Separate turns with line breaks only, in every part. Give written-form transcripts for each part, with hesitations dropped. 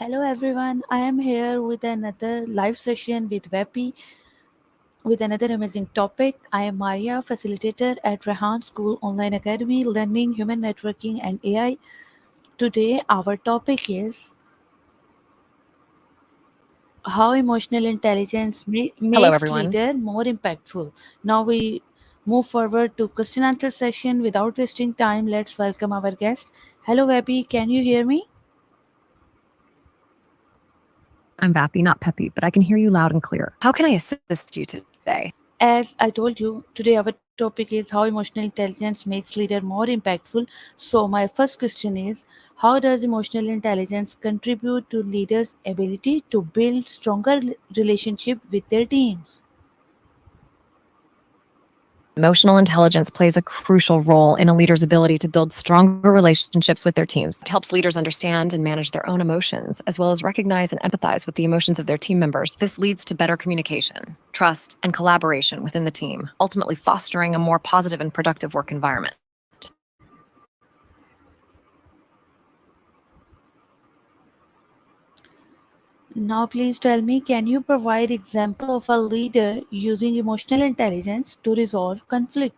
Hello everyone, I am here with another live session with Vapi with another amazing topic. I am Maria, facilitator at Rehan School Online Academy, learning human networking and AI. Today, our topic is how emotional intelligence
Hello,
makes
everyone.
leader more impactful. Now we move forward to question answer session. Without wasting time, let's welcome our guest. Hello Vapi, can you hear me?
I'm Vappy, not Peppy, but I can hear you loud and clear. How can I assist you today?
As I told you, today our topic is how emotional intelligence makes leader more impactful. So my first question is, how does emotional intelligence contribute to leaders' ability to build stronger relationship with their teams?
Emotional intelligence plays a crucial role in a leader's ability to build stronger relationships with their teams. It helps leaders understand and manage their own emotions, as well as recognize and empathize with the emotions of their team members. This leads to better communication, trust, and collaboration within the team, ultimately fostering a more positive and productive work environment.
Now please tell me, can you provide example of a leader using emotional intelligence to resolve conflict?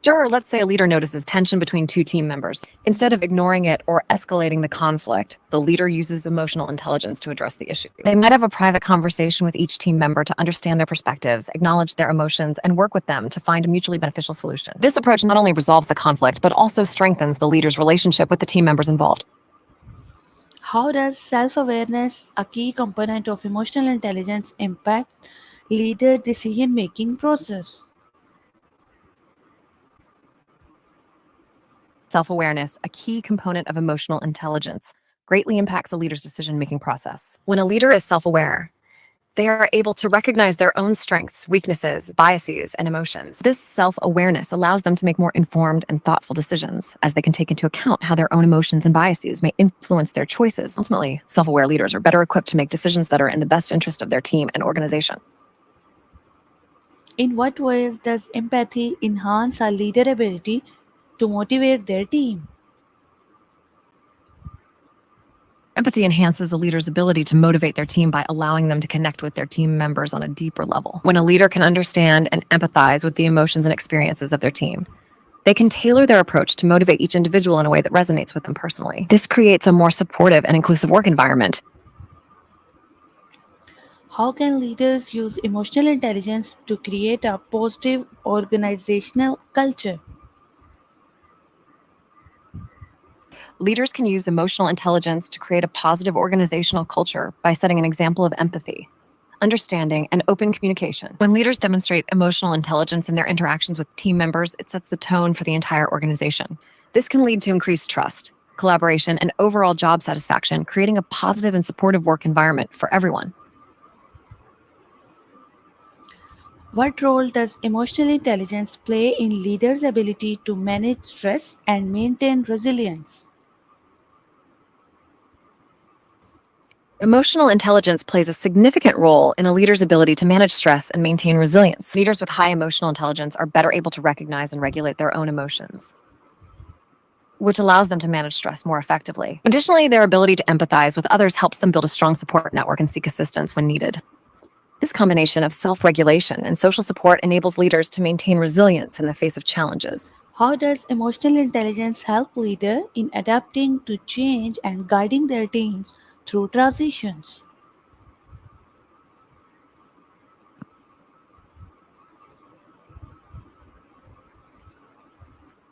Sure, let's say a leader notices tension between two team members. Instead of ignoring it or escalating the conflict, the leader uses emotional intelligence to address the issue. They might have a private conversation with each team member to understand their perspectives, acknowledge their emotions, and work with them to find a mutually beneficial solution. This approach not only resolves the conflict, but also strengthens the leader's relationship with the team members involved.
How does self-awareness, a key component of emotional intelligence, impact leader decision-making process?
Self-awareness, a key component of emotional intelligence, greatly impacts a leader's decision-making process. When a leader is self-aware, they are able to recognize their own strengths, weaknesses, biases, and emotions. This self-awareness allows them to make more informed and thoughtful decisions, as they can take into account how their own emotions and biases may influence their choices. Ultimately, self-aware leaders are better equipped to make decisions that are in the best interest of their team and organization.
In what ways does empathy enhance our leader ability to motivate their team?
Empathy enhances a leader's ability to motivate their team by allowing them to connect with their team members on a deeper level. When a leader can understand and empathize with the emotions and experiences of their team, they can tailor their approach to motivate each individual in a way that resonates with them personally. This creates a more supportive and inclusive work environment.
How can leaders use emotional intelligence to create a positive organizational culture?
Leaders can use emotional intelligence to create a positive organizational culture by setting an example of empathy, understanding, and open communication. When leaders demonstrate emotional intelligence in their interactions with team members, it sets the tone for the entire organization. This can lead to increased trust, collaboration, and overall job satisfaction, creating a positive and supportive work environment for everyone.
What role does emotional intelligence play in leaders' ability to manage stress and maintain resilience?
Emotional intelligence plays a significant role in a leader's ability to manage stress and maintain resilience. Leaders with high emotional intelligence are better able to recognize and regulate their own emotions, which allows them to manage stress more effectively. Additionally, their ability to empathize with others helps them build a strong support network and seek assistance when needed. This combination of self-regulation and social support enables leaders to maintain resilience in the face of challenges.
How does emotional intelligence help leaders in adapting to change and guiding their teams through transitions?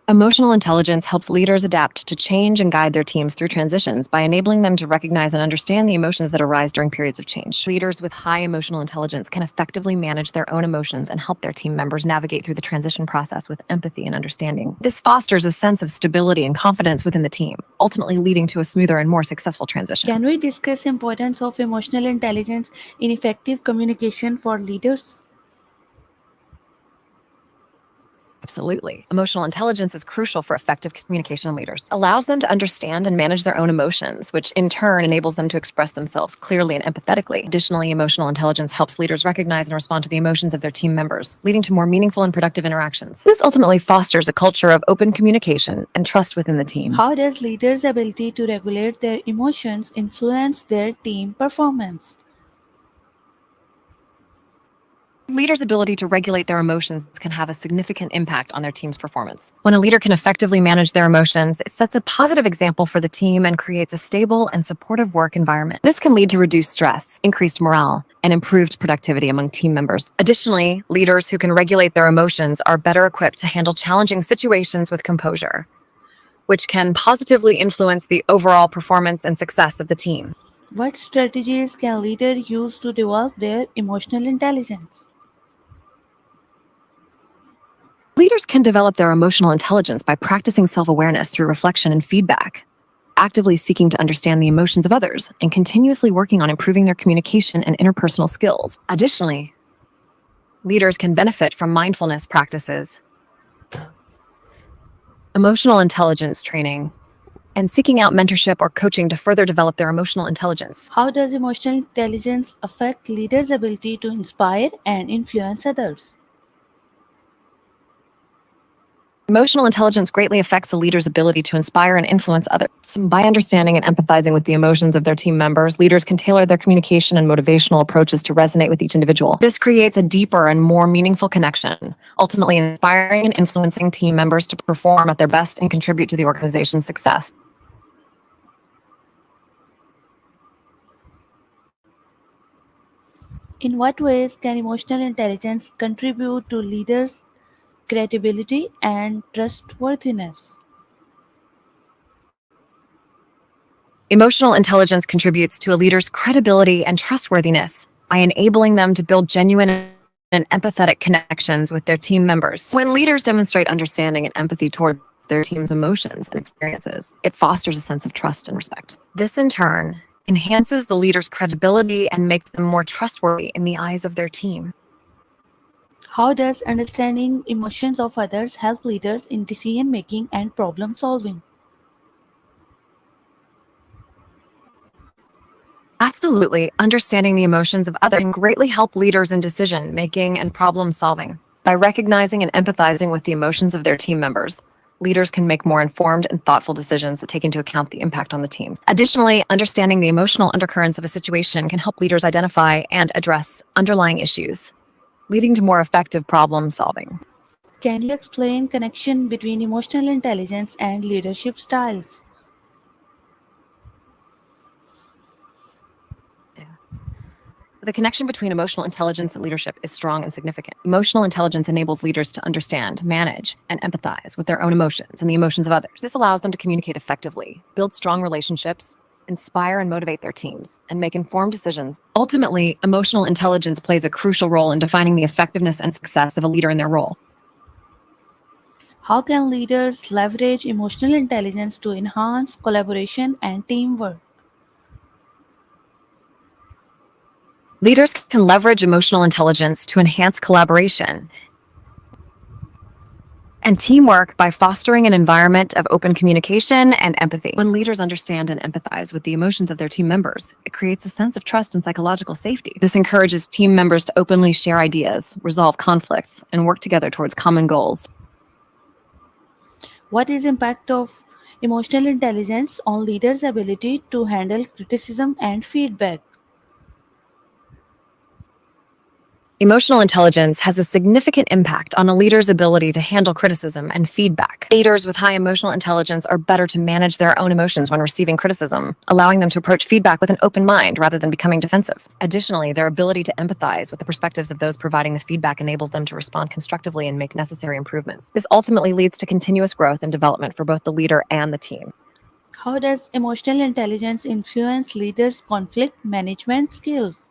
Emotional intelligence helps leaders adapt to change and guide their teams through transitions by enabling them to recognize and understand the emotions that arise during periods of change. Leaders with high emotional intelligence can effectively manage their own emotions and help their team members navigate through the transition process with empathy and understanding. This fosters a sense of stability and confidence within the team, ultimately leading to a smoother and more successful transition.
Can we discuss importance of emotional intelligence in effective communication for leaders?
Absolutely. Emotional intelligence is crucial for effective communication in leaders. Allows them to understand and manage their own emotions, which in turn enables them to express themselves clearly and empathetically. Additionally, emotional intelligence helps leaders recognize and respond to the emotions of their team members, leading to more meaningful and productive interactions. This ultimately fosters a culture of open communication and trust within the team.
How does leaders' ability to regulate their emotions influence their team performance?
Leaders' ability to regulate their emotions can have a significant impact on their team's performance. When a leader can effectively manage their emotions, it sets a positive example for the team and creates a stable and supportive work environment. This can lead to reduced stress, increased morale, and improved productivity among team members. Additionally, leaders who can regulate their emotions are better equipped to handle challenging situations with composure, which can positively influence the overall performance and success of the team.
What strategies can leaders use to develop their emotional intelligence?
Leaders can develop their emotional intelligence by practicing self-awareness through reflection and feedback, actively seeking to understand the emotions of others, and continuously working on improving their communication and interpersonal skills. Additionally, leaders can benefit from mindfulness practices, emotional intelligence training, and seeking out mentorship or coaching to further develop their emotional intelligence.
How does emotional intelligence affect leaders' ability to inspire and influence others?
Emotional intelligence greatly affects a leader's ability to inspire and influence others. By understanding and empathizing with the emotions of their team members, leaders can tailor their communication and motivational approaches to resonate with each individual. This creates a deeper and more meaningful connection, ultimately inspiring and influencing team members to perform at their best and contribute to the organization's success.
In what ways can emotional intelligence contribute to leaders' credibility and trustworthiness?
Emotional intelligence contributes to a leader's credibility and trustworthiness by enabling them to build genuine and empathetic connections with their team members. When leaders demonstrate understanding and empathy toward their team's emotions and experiences, it fosters a sense of trust and respect. This, in turn, enhances the leader's credibility and makes them more trustworthy in the eyes of their team.
How does understanding emotions of others help leaders in decision making and problem solving?
Absolutely. Understanding the emotions of others can greatly help leaders in decision making and problem solving. By recognizing and empathizing with the emotions of their team members, leaders can make more informed and thoughtful decisions that take into account the impact on the team. Additionally, understanding the emotional undercurrents of a situation can help leaders identify and address underlying issues, leading to more effective problem solving.
Can you explain connection between emotional intelligence and leadership styles?
The connection between emotional intelligence and leadership is strong and significant. Emotional intelligence enables leaders to understand, manage, and empathize with their own emotions and the emotions of others. This allows them to communicate effectively, build strong relationships, inspire and motivate their teams, and make informed decisions. Ultimately, emotional intelligence plays a crucial role in defining the effectiveness and success of a leader in their role.
How can leaders leverage emotional intelligence to enhance collaboration and teamwork?
Leaders can leverage emotional intelligence to enhance collaboration and teamwork by fostering an environment of open communication and empathy. When leaders understand and empathize with the emotions of their team members, it creates a sense of trust and psychological safety. This encourages team members to openly share ideas, resolve conflicts, and work together towards common goals.
What is impact of emotional intelligence on leaders' ability to handle criticism and feedback?
Emotional intelligence has a significant impact on a leader's ability to handle criticism and feedback. Leaders with high emotional intelligence are better to manage their own emotions when receiving criticism, allowing them to approach feedback with an open mind rather than becoming defensive. Additionally, their ability to empathize with the perspectives of those providing the feedback enables them to respond constructively and make necessary improvements. This ultimately leads to continuous growth and development for both the leader and the team.
How does emotional intelligence influence leaders' conflict management skills?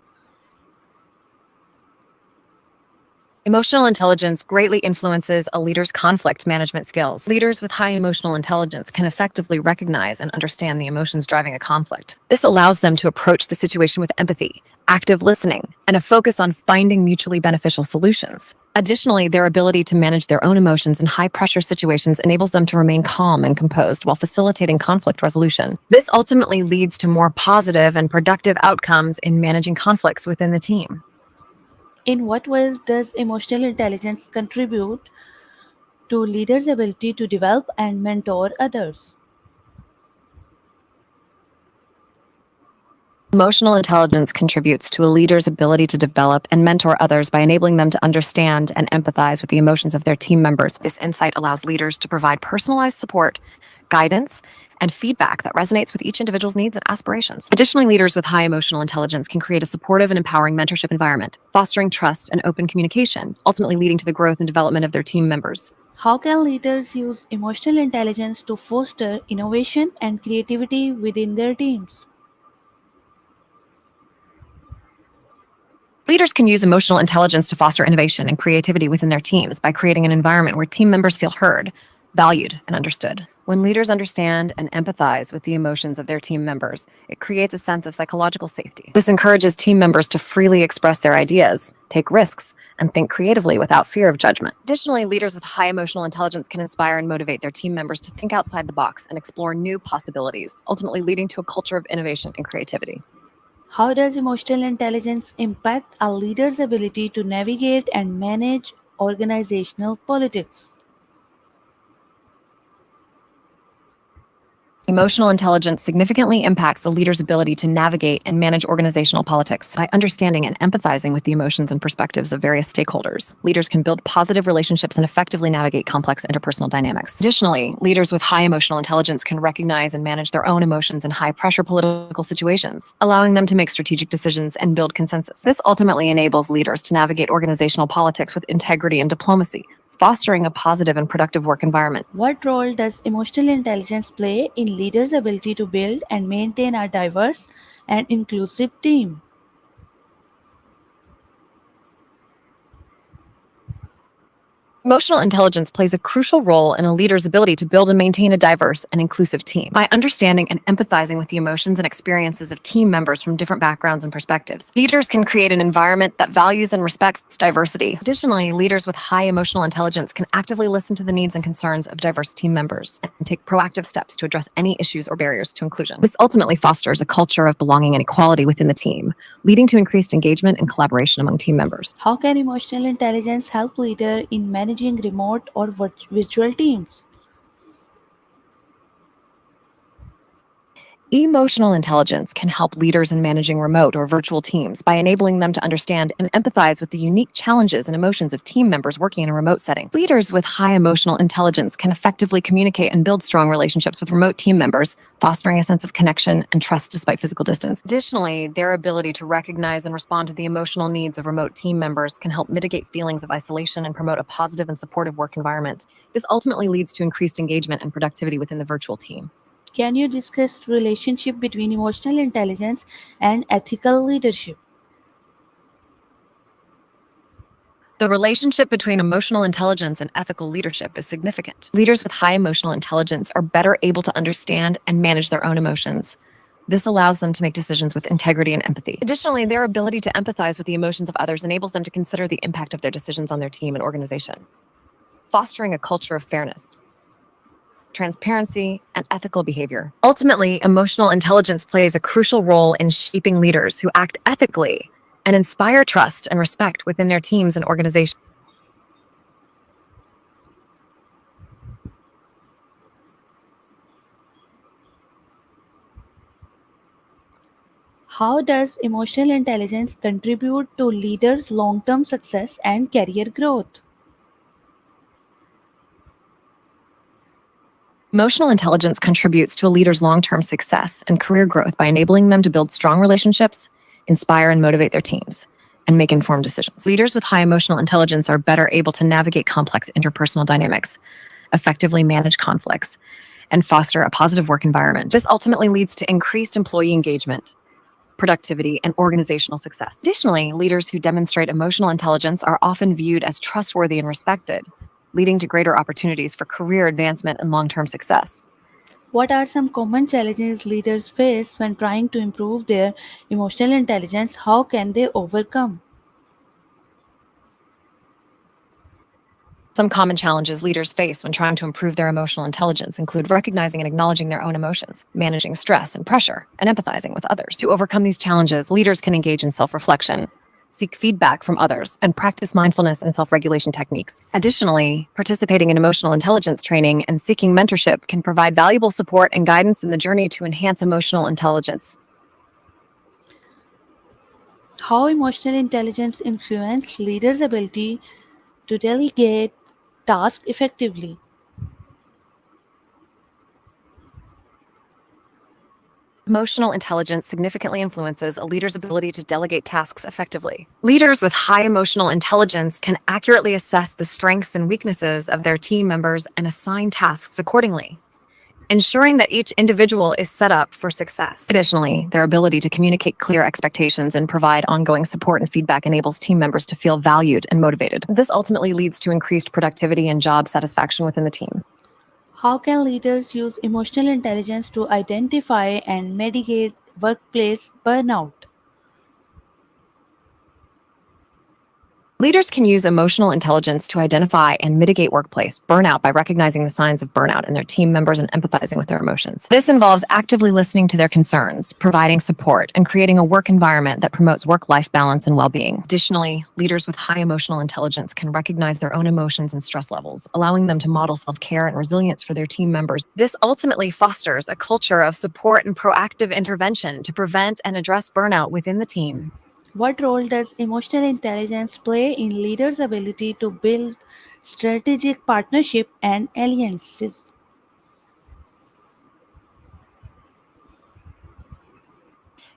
Emotional intelligence greatly influences a leader's conflict management skills. Leaders with high emotional intelligence can effectively recognize and understand the emotions driving a conflict. This allows them to approach the situation with empathy, active listening, and a focus on finding mutually beneficial solutions. Additionally, their ability to manage their own emotions in high-pressure situations enables them to remain calm and composed while facilitating conflict resolution. This ultimately leads to more positive and productive outcomes in managing conflicts within the team.
In what ways does emotional intelligence contribute to leaders' ability to develop and mentor others?
Emotional intelligence contributes to a leader's ability to develop and mentor others by enabling them to understand and empathize with the emotions of their team members. This insight allows leaders to provide personalized support, guidance, and feedback that resonates with each individual's needs and aspirations. Additionally, leaders with high emotional intelligence can create a supportive and empowering mentorship environment, fostering trust and open communication, ultimately leading to the growth and development of their team members.
How can leaders use emotional intelligence to foster innovation and creativity within their teams?
Leaders can use emotional intelligence to foster innovation and creativity within their teams by creating an environment where team members feel heard, valued, and understood. When leaders understand and empathize with the emotions of their team members, it creates a sense of psychological safety. This encourages team members to freely express their ideas, take risks, and think creatively without fear of judgment. Additionally, leaders with high emotional intelligence can inspire and motivate their team members to think outside the box and explore new possibilities, ultimately leading to a culture of innovation and creativity.
How does emotional intelligence impact a leader's ability to navigate and manage organizational politics?
Emotional intelligence significantly impacts the leader's ability to navigate and manage organizational politics. By understanding and empathizing with the emotions and perspectives of various stakeholders, leaders can build positive relationships and effectively navigate complex interpersonal dynamics. Additionally, leaders with high emotional intelligence can recognize and manage their own emotions in high-pressure political situations, allowing them to make strategic decisions and build consensus. This ultimately enables leaders to navigate organizational politics with integrity and diplomacy, fostering a positive and productive work environment.
What role does emotional intelligence play in leaders' ability to build and maintain a diverse and inclusive team?
Emotional intelligence plays a crucial role in a leader's ability to build and maintain a diverse and inclusive team. By understanding and empathizing with the emotions and experiences of team members from different backgrounds and perspectives, leaders can create an environment that values and respects diversity. Additionally, leaders with high emotional intelligence can actively listen to the needs and concerns of diverse team members and take proactive steps to address any issues or barriers to inclusion. This ultimately fosters a culture of belonging and equality within the team, leading to increased engagement and collaboration among team members.
How can emotional intelligence help leaders in managing remote or virtual teams?
Emotional intelligence can help leaders in managing remote or virtual teams by enabling them to understand and empathize with the unique challenges and emotions of team members working in a remote setting. Leaders with high emotional intelligence can effectively communicate and build strong relationships with remote team members, fostering a sense of connection and trust despite physical distance. Additionally, their ability to recognize and respond to the emotional needs of remote team members can help mitigate feelings of isolation and promote a positive and supportive work environment. This ultimately leads to increased engagement and productivity within the virtual team.
Can you discuss relationship between emotional intelligence and ethical leadership?
The relationship between emotional intelligence and ethical leadership is significant. Leaders with high emotional intelligence are better able to understand and manage their own emotions. This allows them to make decisions with integrity and empathy. Additionally, their ability to empathize with the emotions of others enables them to consider the impact of their decisions on their team and organization, fostering a culture of fairness, transparency, and ethical behavior. Ultimately, emotional intelligence plays a crucial role in shaping leaders who act ethically and inspire trust and respect within their teams and organizations.
How does emotional intelligence contribute to leaders' long term success and career growth?
Emotional intelligence contributes to a leader's long-term success and career growth by enabling them to build strong relationships, inspire and motivate their teams, and make informed decisions. Leaders with high emotional intelligence are better able to navigate complex interpersonal dynamics, effectively manage conflicts, and foster a positive work environment. This ultimately leads to increased employee engagement, productivity, and organizational success. Additionally, leaders who demonstrate emotional intelligence are often viewed as trustworthy and respected, leading to greater opportunities for career advancement and long-term success.
What are some common challenges leaders face when trying to improve their emotional intelligence? How can they overcome?
Some common challenges leaders face when trying to improve their emotional intelligence include recognizing and acknowledging their own emotions, managing stress and pressure, and empathizing with others. To overcome these challenges, leaders can engage in self-reflection, seek feedback from others, and practice mindfulness and self-regulation techniques. Additionally, participating in emotional intelligence training and seeking mentorship can provide valuable support and guidance in the journey to enhance emotional intelligence.
How emotional intelligence influence leaders' ability to delegate tasks effectively?
Emotional intelligence significantly influences a leader's ability to delegate tasks effectively. Leaders with high emotional intelligence can accurately assess the strengths and weaknesses of their team members and assign tasks accordingly, ensuring that each individual is set up for success. Additionally, their ability to communicate clear expectations and provide ongoing support and feedback enables team members to feel valued and motivated. This ultimately leads to increased productivity and job satisfaction within the team.
How can leaders use emotional intelligence to identify and mitigate workplace burnout?
Leaders can use emotional intelligence to identify and mitigate workplace burnout by recognizing the signs of burnout in their team members and empathizing with their emotions. This involves actively listening to their concerns, providing support, and creating a work environment that promotes work-life balance and well-being. Additionally, leaders with high emotional intelligence can recognize their own emotions and stress levels, allowing them to model self-care and resilience for their team members. This ultimately fosters a culture of support and proactive intervention to prevent and address burnout within the team.
What role does emotional intelligence play in leaders' ability to build strategic partnership and alliances?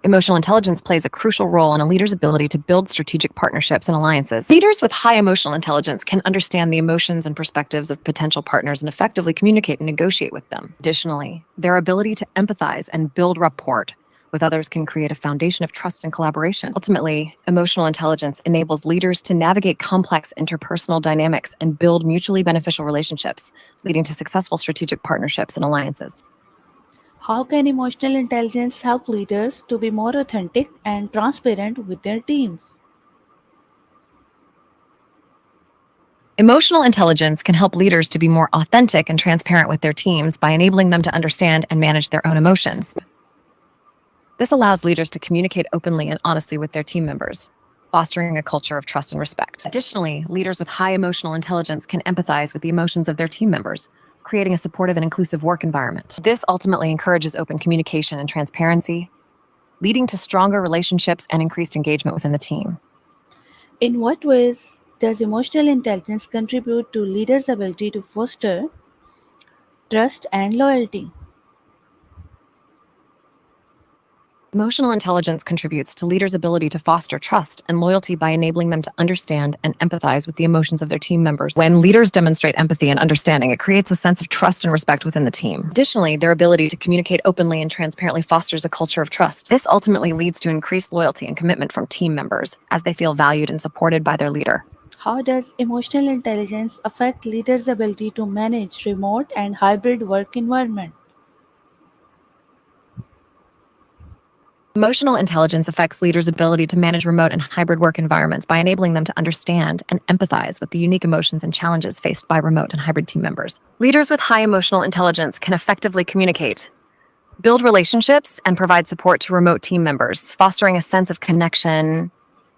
Emotional intelligence plays a crucial role in a leader's ability to build strategic partnerships and alliances. Leaders with high emotional intelligence can understand the emotions and perspectives of potential partners and effectively communicate and negotiate with them. Additionally, their ability to empathize and build rapport with others can create a foundation of trust and collaboration. Ultimately, emotional intelligence enables leaders to navigate complex interpersonal dynamics and build mutually beneficial relationships, leading to successful strategic partnerships and alliances.
How can emotional intelligence help leaders to be more authentic and transparent with their teams?
Emotional intelligence can help leaders to be more authentic and transparent with their teams by enabling them to understand and manage their own emotions. This allows leaders to communicate openly and honestly with their team members, fostering a culture of trust and respect. Additionally, leaders with high emotional intelligence can empathize with the emotions of their team members, creating a supportive and inclusive work environment. This ultimately encourages open communication and transparency, leading to stronger relationships and increased engagement within the team.
In what ways does emotional intelligence contribute to leaders' ability to foster trust and loyalty?
Emotional intelligence contributes to leaders' ability to foster trust and loyalty by enabling them to understand and empathize with the emotions of their team members. When leaders demonstrate empathy and understanding, it creates a sense of trust and respect within the team. Additionally, their ability to communicate openly and transparently fosters a culture of trust. This ultimately leads to increased loyalty and commitment from team members as they feel valued and supported by their leader.
How does emotional intelligence affect leaders' ability to manage remote and hybrid work environment?
Emotional intelligence affects leaders' ability to manage remote and hybrid work environments by enabling them to understand and empathize with the unique emotions and challenges faced by remote and hybrid team members. Leaders with high emotional intelligence can effectively communicate, build relationships, and provide support to remote team members, fostering a sense of connection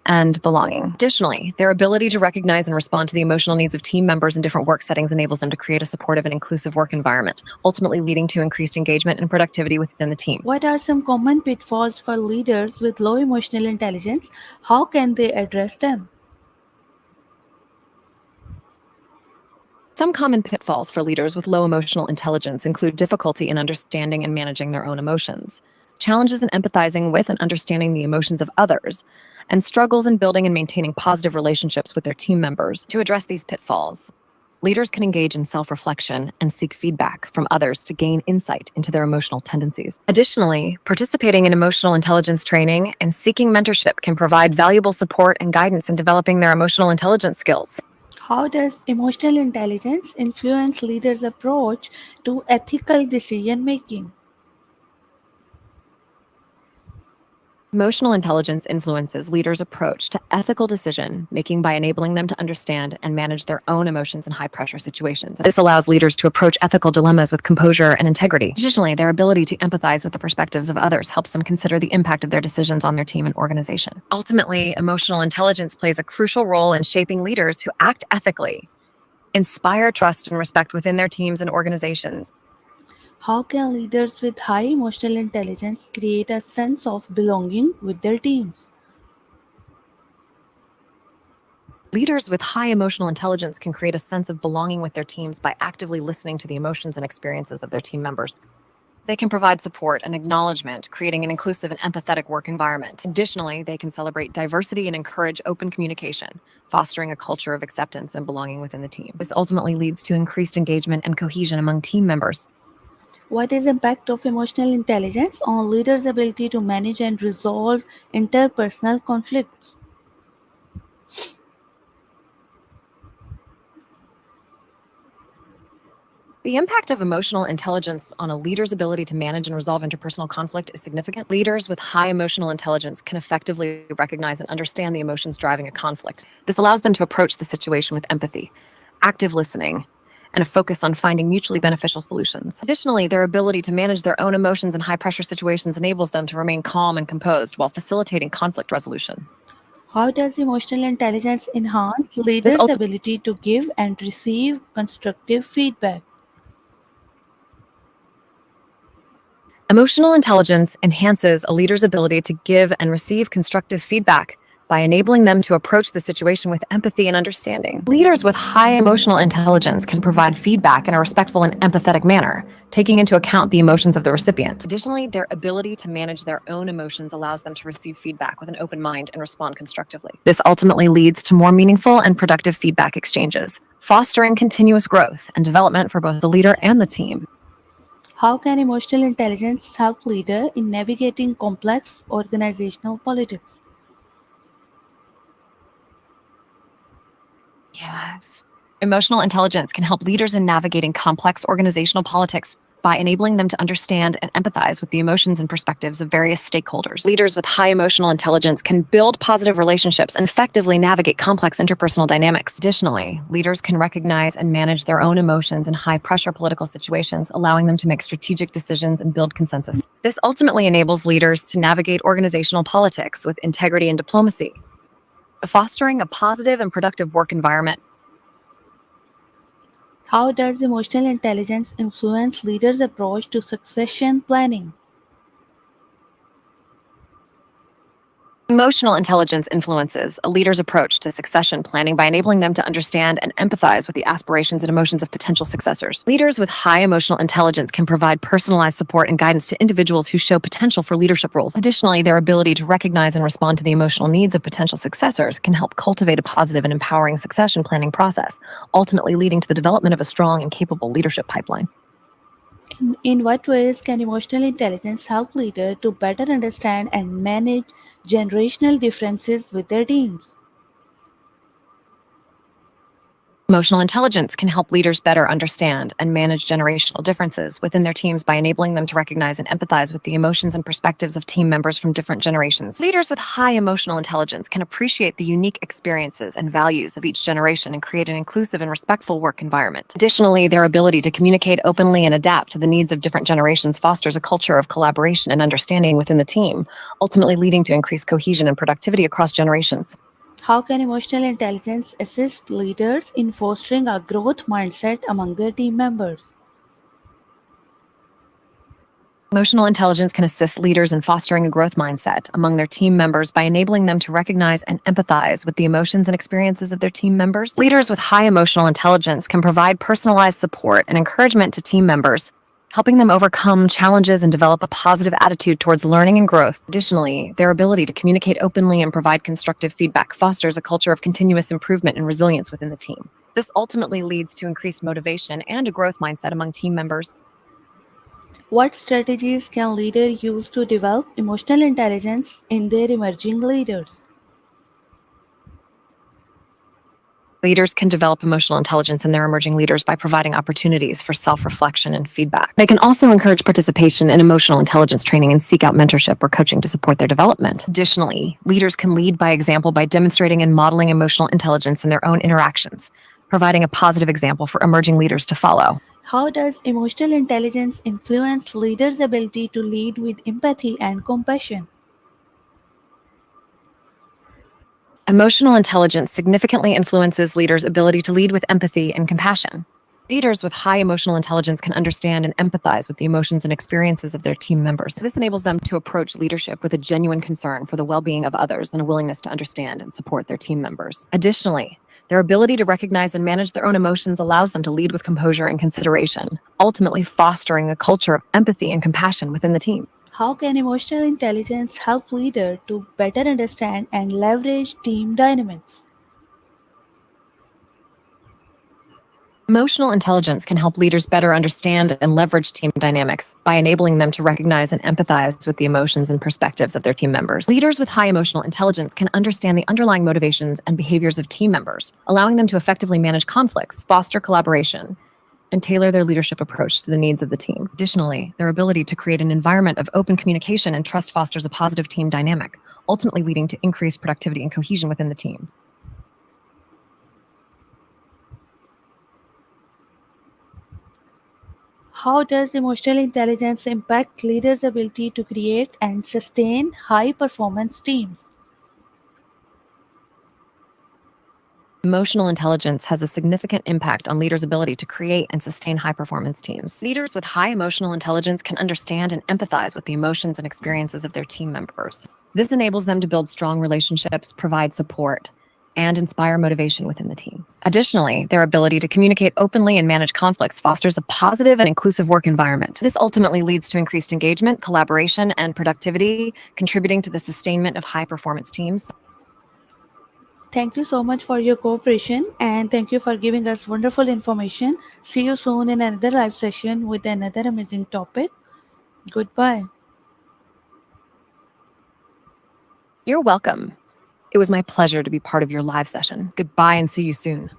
and belonging. Additionally, their ability to recognize and respond to the emotional needs of team members in different work settings enables them to create a supportive and inclusive work environment, ultimately leading to increased engagement and productivity within the team.
What are some common pitfalls for leaders with low emotional intelligence? How can they address them?
Some common pitfalls for leaders with low emotional intelligence include difficulty in understanding and managing their own emotions, challenges in empathizing with and understanding the emotions of others, and struggles in building and maintaining positive relationships with their team members. To address these pitfalls, leaders can engage in self-reflection and seek feedback from others to gain insight into their emotional tendencies. Additionally, participating in emotional intelligence training and seeking mentorship can provide valuable support and guidance in developing their emotional intelligence skills.
How does emotional intelligence influence leaders' approach to ethical decision making?
Emotional intelligence influences leaders' approach to ethical decision making by enabling them to understand and manage their own emotions in high pressure situations. This allows leaders to approach ethical dilemmas with composure and integrity. Additionally, their ability to empathize with the perspectives of others helps them consider the impact of their decisions on their team and organization. Ultimately, emotional intelligence plays a crucial role in shaping leaders who act ethically, inspire trust and respect within their teams and organizations.
How can leaders with high emotional intelligence create a sense of belonging with their teams?
Leaders with high emotional intelligence can create a sense of belonging with their teams by actively listening to the emotions and experiences of their team members. They can provide support and acknowledgement, creating an inclusive and empathetic work environment. Additionally, they can celebrate diversity and encourage open communication, fostering a culture of acceptance and belonging within the team. This ultimately leads to increased engagement and cohesion among team members.
What is the impact of emotional intelligence on leaders' ability to manage and resolve interpersonal conflicts?
The impact of emotional intelligence on a leader's ability to manage and resolve interpersonal conflict is significant. Leaders with high emotional intelligence can effectively recognize and understand the emotions driving a conflict. This allows them to approach the situation with empathy, active listening, and a focus on finding mutually beneficial solutions. Additionally, their ability to manage their own emotions in high pressure situations enables them to remain calm and composed while facilitating conflict resolution.
How does emotional intelligence enhance
This
leaders'
ultimately
ability to give and receive constructive feedback?
Emotional intelligence enhances a leader's ability to give and receive constructive feedback by enabling them to approach the situation with empathy and understanding. Leaders with high emotional intelligence can provide feedback in a respectful and empathetic manner, taking into account the emotions of the recipient. Additionally, their ability to manage their own emotions allows them to receive feedback with an open mind and respond constructively. This ultimately leads to more meaningful and productive feedback exchanges, fostering continuous growth and development for both the leader and the team.
How can emotional intelligence help leaders in navigating complex organizational politics?
Yes. Emotional intelligence can help leaders in navigating complex organizational politics by enabling them to understand and empathize with the emotions and perspectives of various stakeholders. Leaders with high emotional intelligence can build positive relationships and effectively navigate complex interpersonal dynamics. Additionally, leaders can recognize and manage their own emotions in high pressure political situations, allowing them to make strategic decisions and build consensus. This ultimately enables leaders to navigate organizational politics with integrity and diplomacy, fostering a positive and productive work environment.
How does emotional intelligence influence leaders' approach to succession planning?
Emotional intelligence influences a leader's approach to succession planning by enabling them to understand and empathize with the aspirations and emotions of potential successors. Leaders with high emotional intelligence can provide personalized support and guidance to individuals who show potential for leadership roles. Additionally, their ability to recognize and respond to the emotional needs of potential successors can help cultivate a positive and empowering succession planning process, ultimately leading to the development of a strong and capable leadership pipeline.
In what ways can emotional intelligence help leaders to better understand and manage generational differences with their teams?
Emotional intelligence can help leaders better understand and manage generational differences within their teams by enabling them to recognize and empathize with the emotions and perspectives of team members from different generations. Leaders with high emotional intelligence can appreciate the unique experiences and values of each generation and create an inclusive and respectful work environment. Additionally, their ability to communicate openly and adapt to the needs of different generations fosters a culture of collaboration and understanding within the team, ultimately leading to increased cohesion and productivity across generations.
How can emotional intelligence assist leaders in fostering a growth mindset among their team members?
Emotional intelligence can assist leaders in fostering a growth mindset among their team members by enabling them to recognize and empathize with the emotions and experiences of their team members. Leaders with high emotional intelligence can provide personalized support and encouragement to team members, helping them overcome challenges and develop a positive attitude towards learning and growth. Additionally, their ability to communicate openly and provide constructive feedback fosters a culture of continuous improvement and resilience within the team. This ultimately leads to increased motivation and a growth mindset among team members.
What strategies can leaders use to develop emotional intelligence in their emerging leaders?
Leaders can develop emotional intelligence in their emerging leaders by providing opportunities for self-reflection and feedback. They can also encourage participation in emotional intelligence training and seek out mentorship or coaching to support their development. Additionally, leaders can lead by example by demonstrating and modeling emotional intelligence in their own interactions, providing a positive example for emerging leaders to follow.
How does emotional intelligence influence leaders' ability to lead with empathy and compassion?
Emotional intelligence significantly influences leaders' ability to lead with empathy and compassion. Leaders with high emotional intelligence can understand and empathize with the emotions and experiences of their team members. This enables them to approach leadership with a genuine concern for the well-being of others and a willingness to understand and support their team members. Additionally, their ability to recognize and manage their own emotions allows them to lead with composure and consideration, ultimately fostering a culture of empathy and compassion within the team.
How can emotional intelligence help leaders to better understand and leverage team dynamics?
Emotional intelligence can help leaders better understand and leverage team dynamics by enabling them to recognize and empathize with the emotions and perspectives of their team members. Leaders with high emotional intelligence can understand the underlying motivations and behaviors of team members, allowing them to effectively manage conflicts, foster collaboration, and tailor their leadership approach to the needs of the team. Additionally, their ability to create an environment of open communication and trust fosters a positive team dynamic, ultimately leading to increased productivity and cohesion within the team.
How does emotional intelligence impact leaders' ability to create and sustain high performance teams?
Emotional intelligence has a significant impact on leaders' ability to create and sustain high performance teams. Leaders with high emotional intelligence can understand and empathize with the emotions and experiences of their team members. This enables them to build strong relationships, provide support, and inspire motivation within the team. Additionally, their ability to communicate openly and manage conflicts fosters a positive and inclusive work environment. This ultimately leads to increased engagement, collaboration, and productivity, contributing to the sustainment of high performance teams.
Thank you so much for your cooperation and thank you for giving us wonderful information. See you soon in another live session with another amazing topic. Goodbye.
You're welcome. It was my pleasure to be part of your live session. Goodbye and see you soon.